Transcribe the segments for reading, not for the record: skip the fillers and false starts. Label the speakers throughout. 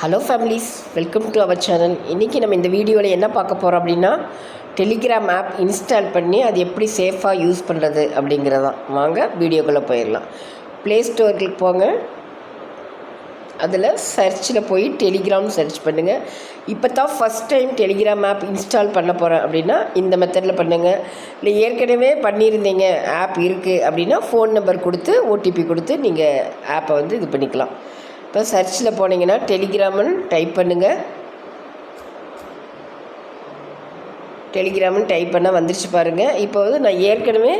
Speaker 1: Hello families, welcome to our channel. இன்றைக்கி நம்ம இந்த வீடியோவில் என்ன பார்க்க போகிறோம் அப்படின்னா, டெலிகிராம் ஆப் இன்ஸ்டால் பண்ணி அது எப்படி சேஃபாக யூஸ் பண்ணுறது அப்படிங்கிறதான். வாங்க வீடியோக்குள்ளே போயிடலாம். ப்ளே ஸ்டோருக்கு போங்க, அதில் சர்ச்சில் போய் டெலிகிராம் சர்ச் பண்ணுங்கள். இப்போ தான் first time Telegram app install பண்ண போகிறேன் அப்படின்னா இந்த மெத்தடில் பண்ணுங்கள். இல்லை ஏற்கனவே பண்ணியிருந்தீங்க, ஆப் இருக்குது அப்படின்னா ஃபோன் நம்பர் கொடுத்து ஓடிபி கொடுத்து நீங்கள் ஆப்பை வந்து இது பண்ணிக்கலாம். இப்போ சர்ச்சில் போனீங்கன்னா டெலிகிராம்னு டைப் பண்ணுங்கள். டெலிகிராம்னு டைப் பண்ணால் வந்துருச்சு பாருங்கள். இப்போ வந்து நான் ஏற்கனவே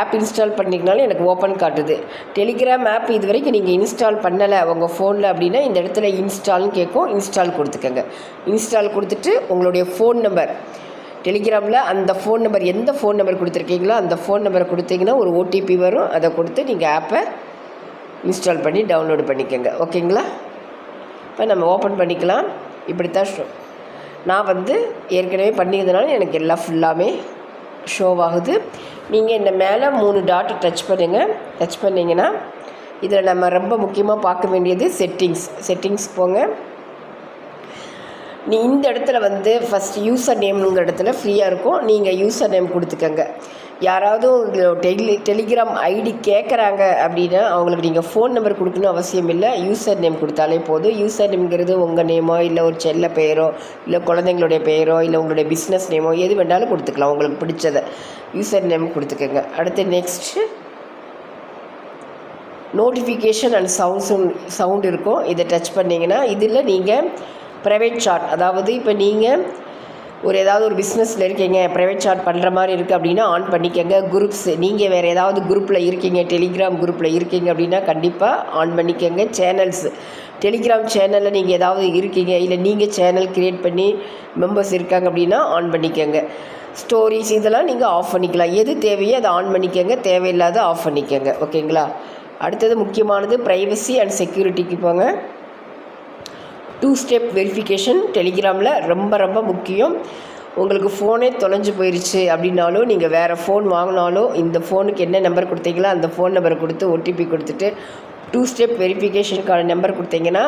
Speaker 1: ஆப் இன்ஸ்டால் பண்ணிக்கனாலும் எனக்கு ஓப்பன் காட்டுது. டெலிகிராம் ஆப் இது வரைக்கும் நீங்கள் இன்ஸ்டால் பண்ணலை உங்கள் ஃபோனில் அப்படின்னா இந்த இடத்துல இன்ஸ்டால்னு கேட்கும். இன்ஸ்டால் கொடுத்துக்கோங்க. இன்ஸ்டால் கொடுத்துட்டு உங்களுடைய ஃபோன் நம்பர் டெலிகிராமில் அந்த ஃபோன் நம்பர் எந்த ஃபோன் நம்பர் கொடுத்துருக்கீங்களோ அந்த ஃபோன் நம்பரை கொடுத்தீங்கன்னா ஒரு ஓடிபி வரும். அதை கொடுத்து நீங்கள் ஆப்பை இன்ஸ்டால் பண்ணி டவுன்லோடு பண்ணிக்கோங்க. ஓகேங்களா? இப்போ நம்ம ஓப்பன் பண்ணிக்கலாம். இப்படி தான் நான் வந்து ஏற்கனவே பண்ணியிருந்தனால எனக்கு எல்லாம் ஃபுல்லாமே ஷோவாகுது. நீங்கள் இந்த மேலே 3 டாட் டச் பண்ணுங்கள். டச் பண்ணிங்கன்னா இதில் நம்ம ரொம்ப முக்கியமாக பார்க்க வேண்டியது செட்டிங்ஸ் போங்க. நீ இந்த இடத்துல வந்து ஃபஸ்ட் யூசர் நேம்ங்கிற இடத்துல ஃப்ரீயாக இருக்கும். நீங்கள் யூசர் நேம் கொடுத்துக்கங்க. யாராவது டெலிகிராம் ஐடி கேட்குறாங்க அப்படின்னா அவங்களுக்கு நீங்கள் ஃபோன் நம்பர் கொடுக்கணும் அவசியம் இல்லை. யூசர் நேம் கொடுத்தாலே போதும். யூசர் நேம்ங்கிறது உங்கள் நேமோ இல்லை ஒரு செல்ல பெயரோ இல்லை குழந்தைங்களுடைய பெயரோ இல்லை உங்களுடைய பிஸ்னஸ் நேமோ எது வேணாலும் கொடுத்துக்கலாம். உங்களுக்கு பிடிச்சதை யூசர் நேம் கொடுத்துக்கோங்க. அடுத்து நெக்ஸ்ட்டு நோட்டிஃபிகேஷன் அண்ட் சவுண்ட் இருக்கும். இதை டச் பண்ணிங்கன்னா இதில் நீங்கள் ப்ரைவேட் சாட், அதாவது இப்போ நீங்கள் ஏதாவது ஒரு பிஸ்னஸில் இருக்கீங்க, ப்ரைவேட் சாட் பண்ணுற மாதிரி இருக்குது அப்படின்னா ஆன் பண்ணிக்கங்க. குரூப்ஸ், நீங்கள் வேறு ஏதாவது குரூப்பில் இருக்கீங்க, டெலிகிராம் குரூப்பில் இருக்கீங்க அப்படின்னா கண்டிப்பாக ஆன் பண்ணிக்கங்க. சேனல்ஸ், டெலிகிராம் சேனலில் நீங்கள் ஏதாவது இருக்கீங்க இல்லை நீங்கள் சேனல் க்ரியேட் பண்ணி மெம்பர்ஸ் இருக்காங்க அப்படின்னா ஆன் பண்ணிக்கங்க. ஸ்டோரிஸ் இதெல்லாம் நீங்கள் ஆஃப் பண்ணிக்கலாம். எது தேவையோ அதை ஆன் பண்ணிக்கங்க, தேவையில்லாத ஆஃப் பண்ணிக்கங்க. ஓகேங்களா? அடுத்தது முக்கியமானது ப்ரைவசி அண்ட் செக்யூரிட்டிக்கு போங்க. 2 ஸ்டெப் வெரிஃபிகேஷன் டெலிகிராமில் ரொம்ப முக்கியம். உங்களுக்கு ஃபோனே தொலைஞ்சு போயிடுச்சு அப்படின்னாலும் நீங்கள் வேறு ஃபோன் வாங்கினாலும் இந்த ஃபோனுக்கு என்ன நம்பர் கொடுத்தீங்களோ அந்த ஃபோன் நம்பரை கொடுத்து ஓடிபி கொடுத்துட்டு 2 ஸ்டெப் வெரிஃபிகேஷனுக்கான நம்பர் கொடுத்தீங்கன்னா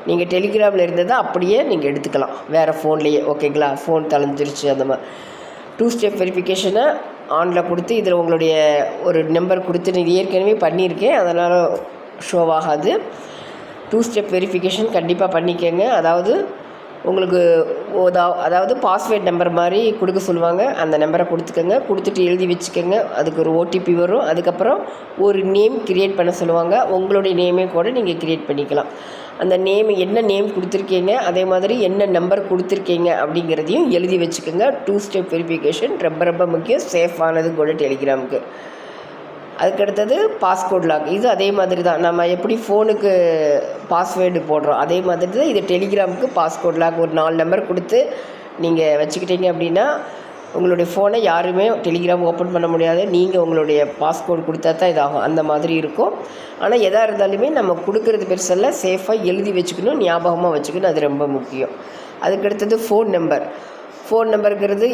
Speaker 1: நீங்கள் டெலிகிராமில் இருந்ததை அப்படியே நீங்கள் எடுத்துக்கலாம் வேறு ஃபோன்லேயே. ஓகேங்களா? ஃபோன் தொலைஞ்சிருச்சு அந்த மாதிரி 2 ஸ்டெப் வெரிஃபிகேஷனை ஆனில் கொடுத்து இதில் உங்களுடைய ஒரு நம்பர் கொடுத்து நீங்கள் ஏற்கனவே பண்ணியிருக்கேன் அதனால் ஷோவாகாது. 2 ஸ்டெப் வெரிஃபிகேஷன் கண்டிப்பாக பண்ணிக்கோங்க. அதாவது உங்களுக்கு அதாவது பாஸ்வேர்ட் நம்பர் மாதிரி கொடுக்க சொல்லுவாங்க. அந்த நம்பரை கொடுத்துக்கோங்க. கொடுத்துட்டு எழுதி வச்சுக்கோங்க. அதுக்கு ஒரு ஓடிபி வரும். அதுக்கப்புறம் ஒரு நேம் க்ரியேட் பண்ண சொல்லுவாங்க. உங்களுடைய நேமே கூட நீங்கள் க்ரியேட் பண்ணிக்கலாம். அந்த நேம் என்ன நேம் கொடுத்துருக்கீங்க, அதே மாதிரி என்ன நம்பர் கொடுத்துருக்கீங்க அப்படிங்கிறதையும் எழுதி வச்சுக்கோங்க. 2 ஸ்டெப் வெரிஃபிகேஷன் ரொம்ப முக்கியம். சேஃபானது கூட டெலிகிராமுக்கு. அதுக்கடுத்தது பாஸ்கோட் லாக். இது அதே மாதிரி தான். நம்ம எப்படி ஃபோனுக்கு பாஸ்வேர்டு போடுறோம் அதே மாதிரி தான் இது டெலிகிராமுக்கு பாஸ்கோட் லாக். ஒரு 4 நம்பர் கொடுத்து நீங்கள் வச்சுக்கிட்டீங்க அப்படின்னா உங்களுடைய ஃபோனை யாருமே டெலிகிராம் ஓப்பன் பண்ண முடியாது. நீங்கள் உங்களுடைய பாஸ்கோட் கொடுத்தா தான் இதாகும். அந்த மாதிரி இருக்கும். ஆனால் எதாக இருந்தாலுமே நம்ம கொடுக்குறது பெருசல்ல, சேஃபாக எழுதி வச்சுக்கணும், ஞாபகமாக வச்சுக்கணும். அது ரொம்ப முக்கியம். அதுக்கடுத்தது ஃபோன் நம்பருங்கிறது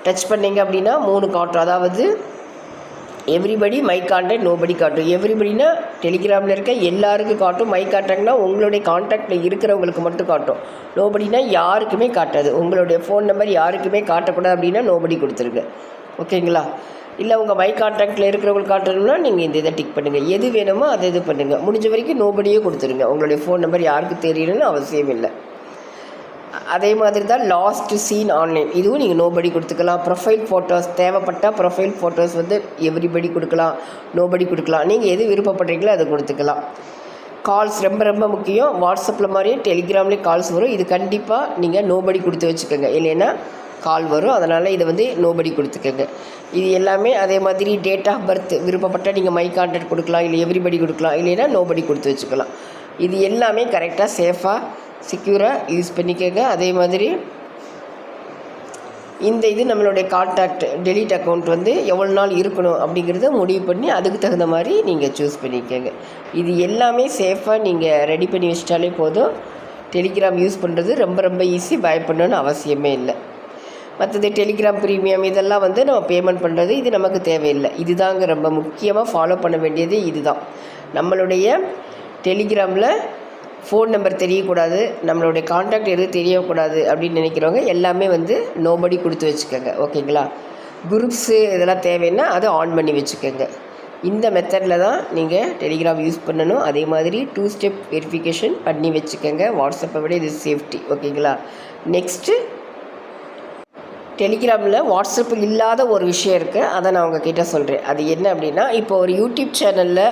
Speaker 1: டச் பண்ணிங்க அப்படின்னா 3 காட்டும். அதாவது எவ்ரிபடி, மை கான்டாக்ட், நோபடி காட்டும். எவ்ரிபடினா டெலிகிராமில் இருக்க எல்லாருக்கும் காட்டும். மை கான்டாக்ட்னா உங்களுடைய கான்டாக்டில் இருக்கிறவங்களுக்கு மட்டும் காட்டும். நோபடினா யாருக்குமே காட்டாது. உங்களுடைய ஃபோன் நம்பர் யாருக்குமே காட்டக்கூடாது அப்படின்னா நோபடி கொடுத்துருங்க. ஓகேங்களா? இல்லை உங்கள் மை கான்டாக்டில் இருக்கிறவங்களுக்கு காட்டணும்னா நீங்கள் இந்த இதை டிக் பண்ணுங்கள். எது வேணுமோ அதை இது பண்ணுங்கள். முடிஞ்ச வரைக்கும் நோபடியே கொடுத்துருங்க. உங்களுடைய ஃபோன் நம்பர் யாருக்கு தெரியணும்னு அவசியம் இல்லை. அதே மாதிரி தான் லாஸ்ட் சீன் ஆன்லைன், இதுவும் நீங்கள் நோபடி கொடுத்துக்கலாம். ப்ரொஃபைல் ஃபோட்டோஸ் தேவைப்பட்டால் ப்ரொஃபைல் ஃபோட்டோஸ் வந்து எவ்ரிபடி கொடுக்கலாம், நோபடி கொடுக்கலாம். நீங்கள் எது விருப்பப்படுறீங்களோ அதை கொடுத்துக்கலாம். கால்ஸ் ரொம்ப முக்கியம். வாட்ஸ்அப்பில் மாதிரியும் டெலிகிராம்லேயும் கால்ஸ் வரும். இது கண்டிப்பாக நீங்கள் நோபடி கொடுத்து வச்சுக்கோங்க, இல்லைன்னா கால் வரும். அதனால் இதை வந்து நோபடி கொடுத்துக்கோங்க. இது எல்லாமே அதே மாதிரி டேட் ஆஃப் பர்த் விருப்பப்பட்டால் நீங்கள் மை கான்டாக்ட் கொடுக்கலாம், இல்லை எவ்ரிபடி கொடுக்கலாம், இல்லைன்னா நோபடி கொடுத்து வச்சுக்கலாம். இது எல்லாமே கரெக்டாக சேஃபாக செக்யூராக யூஸ் பண்ணிக்கோங்க. அதே மாதிரி இது நம்மளுடைய கான்டாக்ட் டெலீட் அக்கௌண்ட் வந்து எவ்வளோ நாள் இருக்கணும் அப்படிங்கிறத முடிவு பண்ணி அதுக்கு தகுந்த மாதிரி நீங்கள் சூஸ் பண்ணிக்கோங்க. இது எல்லாமே சேஃபாக நீங்கள் ரெடி பண்ணி வச்சிட்டாலே போதும். டெலிகிராம் யூஸ் பண்ணுறது ரொம்ப ஈஸி. பயப்படணும்னு அவசியமே இல்லை. மற்றது டெலிகிராம் ப்ரீமியம் இதெல்லாம் வந்து நம்ம பேமெண்ட் பண்ணுறது இது நமக்கு தேவையில்லை. இதுதாங்க ரொம்ப முக்கியமாக ஃபாலோ பண்ண வேண்டியது. இதுதான் நம்மளுடைய டெலிகிராமில் ஃபோன் நம்பர் தெரியக்கூடாது, நம்மளுடைய கான்டாக்ட் எதுவும் தெரியக்கூடாது அப்படின்னு நினைக்கிறவங்க எல்லாமே வந்து நோபடி கொடுத்து வச்சுக்கோங்க. ஓகேங்களா? குரூப்ஸு இதெல்லாம் தேவைன்னா அதை ஆன் பண்ணி வச்சுக்கோங்க. இந்த மெத்தடில் தான் நீங்கள் டெலிகிராம் யூஸ் பண்ணணும். அதே மாதிரி 2 ஸ்டெப் வெரிஃபிகேஷன் பண்ணி வச்சுக்கோங்க. வாட்ஸ்அப்பை விட இது சேஃப்டி. ஓகேங்களா? நெக்ஸ்ட்டு டெலிகிராமில் வாட்ஸ்அப்பில் இல்லாத ஒரு விஷயம் இருக்குது, அதை நான் உங்ககிட்ட சொல்கிறேன். அது என்ன அப்படின்னா, இப்போ ஒரு யூடியூப் சேனலில்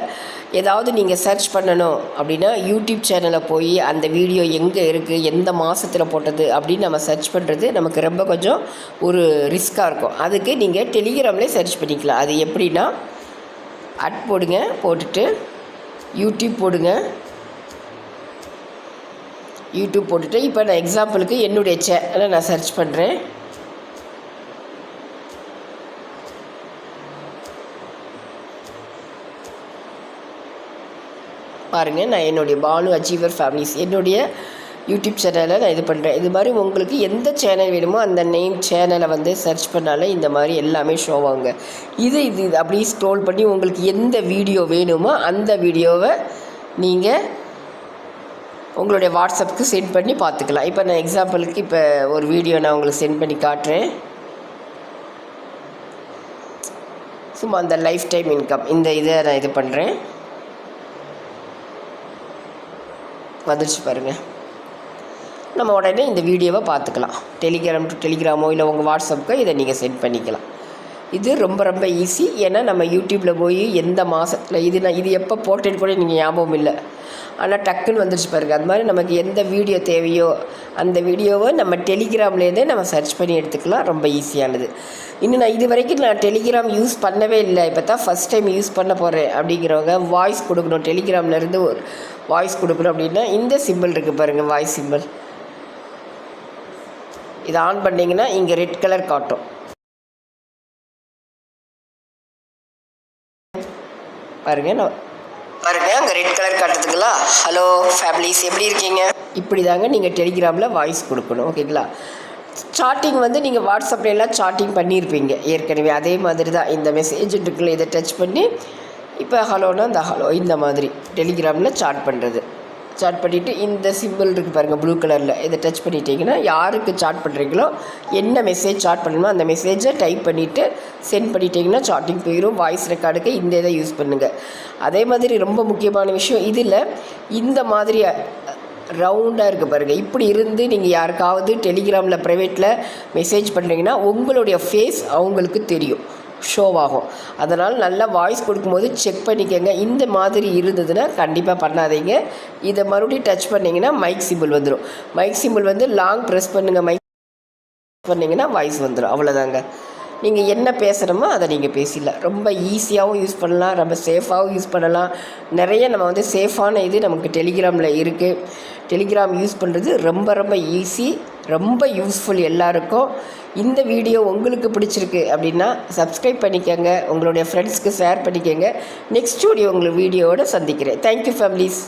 Speaker 1: ஏதாவது நீங்கள் சர்ச் பண்ணணும் அப்படின்னா யூடியூப் சேனலில் போய் அந்த வீடியோ எங்கே இருக்குது, எந்த மாதத்தில் போட்டது அப்படின்னு நம்ம சர்ச் பண்ணுறது நமக்கு ரொம்ப கொஞ்சம் ஒரு ரிஸ்க்காக இருக்கும். அதுக்கு நீங்கள் டெலிகிராம்லேயே சர்ச் பண்ணிக்கலாம். அது எப்படின்னா, போடுங்க, போட்டுட்டு யூடியூப் போடுங்க. யூடியூப் போட்டுட்டு இப்போ நான் எக்ஸாம்பிளுக்கு என்னுடைய சேனலை நான் சர்ச் பண்ணுறேன். பாருங்கள், நான் என்னுடைய பானு அச்சீவர் ஃபேமிலிஸ் என்னுடைய யூடியூப் சேனலை நான் இது பண்ணுறேன். இது மாதிரி உங்களுக்கு எந்த சேனல் வேணுமோ அந்த நேம் சேனலை வந்து சர்ச் பண்ணாலே இந்த மாதிரி எல்லாமே ஷோ ஆகுங்க. இது அப்படியே ஸ்க்ரோல் பண்ணி உங்களுக்கு எந்த வீடியோ வேணுமோ அந்த வீடியோவை நீங்கள் உங்களுடைய வாட்ஸ்அப்புக்கு சென்ட் பண்ணி பார்த்துக்கலாம். இப்போ நான் எக்ஸாம்பிளுக்கு இப்போ ஒரு வீடியோ நான் உங்களுக்கு சென்ட் பண்ணி காட்டுறேன். சும்மா அந்த லைஃப் டைம் இன்கம் இந்த இதை நான் இது பண்ணுறேன். வந்துடுச்சு பாருங்கள். நம்ம உடனே இந்த வீடியோவை பார்த்துக்கலாம். டெலிகிராம் டு டெலிகிராமோ இல்லை உங்கள் வாட்ஸ்அப்புக்கோ இதை நீங்கள் சென்ட் பண்ணிக்கலாம். இது ரொம்ப ரொம்ப ஈஸி. ஏன்னா நம்ம யூடியூப்பில் போய் எந்த மாதத்தில் இது எப்போ போட்டேன்னு கூட நீங்கள் ஞாபகம் இல்லை, ஆனால் டக்குன்னு வந்துடுச்சு பாருங்கள். அது மாதிரி நமக்கு எந்த வீடியோ தேவையோ அந்த வீடியோவை நம்ம டெலிகிராம்லேருந்தே நம்ம சர்ச் பண்ணி எடுத்துக்கலாம். ரொம்ப ஈஸியானது. இன்னும் நான் இது வரைக்கும் நான் டெலிகிராம் யூஸ் பண்ணவே இல்லை, இப்போ தான் ஃபஸ்ட் டைம் யூஸ் பண்ண போகிறேன் அப்படிங்கிறவங்க வாய்ஸ் கொடுக்கணும். டெலிகிராம்லேருந்து ஒரு வாய்ஸ் கொடுக்கணும் அப்படின்னா இந்த சிம்பிள் இருக்குது பாருங்கள், வாய்ஸ் சிம்பிள். இதை ஆன் பண்ணிங்கன்னா இங்கே ரெட் கலர் காட்டும். பாருங்கள், அங்கே ரெட் கலர் காட்டுறதுங்களா? ஹலோ ஃபேமிலிஸ், எப்படி இருக்கீங்க? இப்படி தாங்க நீங்கள் டெலிகிராமில் வாய்ஸ் கொடுக்கணும். ஓகேங்களா? சாட்டிங் வந்து நீங்கள் வாட்ஸ்அப்பில் எல்லாம் சாட்டிங் பண்ணியிருப்பீங்க ஏற்கனவே. அதே மாதிரி தான் இந்த மெசேஜ் இருக்குல்ல, இதை டச் பண்ணி இப்போ ஹலோனா இந்த ஹலோ இந்த மாதிரி டெலிகிராமில் சாட் பண்ணுறது. சாட் பண்ணிவிட்டு இந்த சிம்பிள் இருக்குது பாருங்கள் ப்ளூ கலரில், இதை டச் பண்ணிட்டீங்கன்னா யாருக்கு சாட் பண்ணுறீங்களோ என்ன மெசேஜ் சாட் பண்ணணுமோ அந்த மெசேஜை டைப் பண்ணிவிட்டு சென்ட் பண்ணிட்டீங்கன்னா சாட்டிங் போயிடும். வாய்ஸ் ரெக்கார்டுக்கு இந்த இதை யூஸ் பண்ணுங்கள். அதே மாதிரி ரொம்ப முக்கியமான விஷயம், இதில் இந்த மாதிரி ரவுண்டாக இருக்குது பாருங்கள், இப்படி இருந்து நீங்கள் யாருக்காவது டெலிகிராமில் ப்ரைவேட்டில் மெசேஜ் பண்ணுறீங்கன்னா உங்களுடைய ஃபேஸ் அவங்களுக்கு தெரியும், ஷோவாகும். அதனால் நல்லா வாய்ஸ் கொடுக்கும்போது செக் பண்ணிக்கோங்க. இந்த மாதிரி இருந்ததுன்னா கண்டிப்பாக பண்ணாதீங்க. இதை மறுபடியும் டச் பண்ணிங்கன்னா மைக் சிம்பிள் வந்துடும். மைக் சிம்பிள் வந்து லாங் ப்ரெஸ் பண்ணுங்கள், மைக் பண்ணிங்கன்னா வாய்ஸ் வந்துடும். அவ்வளோதாங்க. நீங்கள் என்ன பேசுகிறோமோ அதை நீங்கள் பேசிடலாம். ரொம்ப ஈஸியாகவும் யூஸ் பண்ணலாம், ரொம்ப சேஃபாகவும் யூஸ் பண்ணலாம். நிறைய நம்ம வந்து சேஃபான இது நமக்கு டெலிகிராமில் இருக்குது. டெலிகிராம் யூஸ் பண்ணுறது ரொம்ப ரொம்ப ஈஸி, ரொம்ப யூஸ்ஃபுல் எல்லாருக்கும். இந்த வீடியோ உங்களுக்கு பிடிச்சிருக்கு அப்படின்னா சப்ஸ்கிரைப் பண்ணிக்கோங்க, உங்களுடைய ஃப்ரெண்ட்ஸ்க்கு ஷேர் பண்ணிக்கோங்க. நெக்ஸ்ட் வீடியோவோட சந்திக்கிறேன். Thank you families.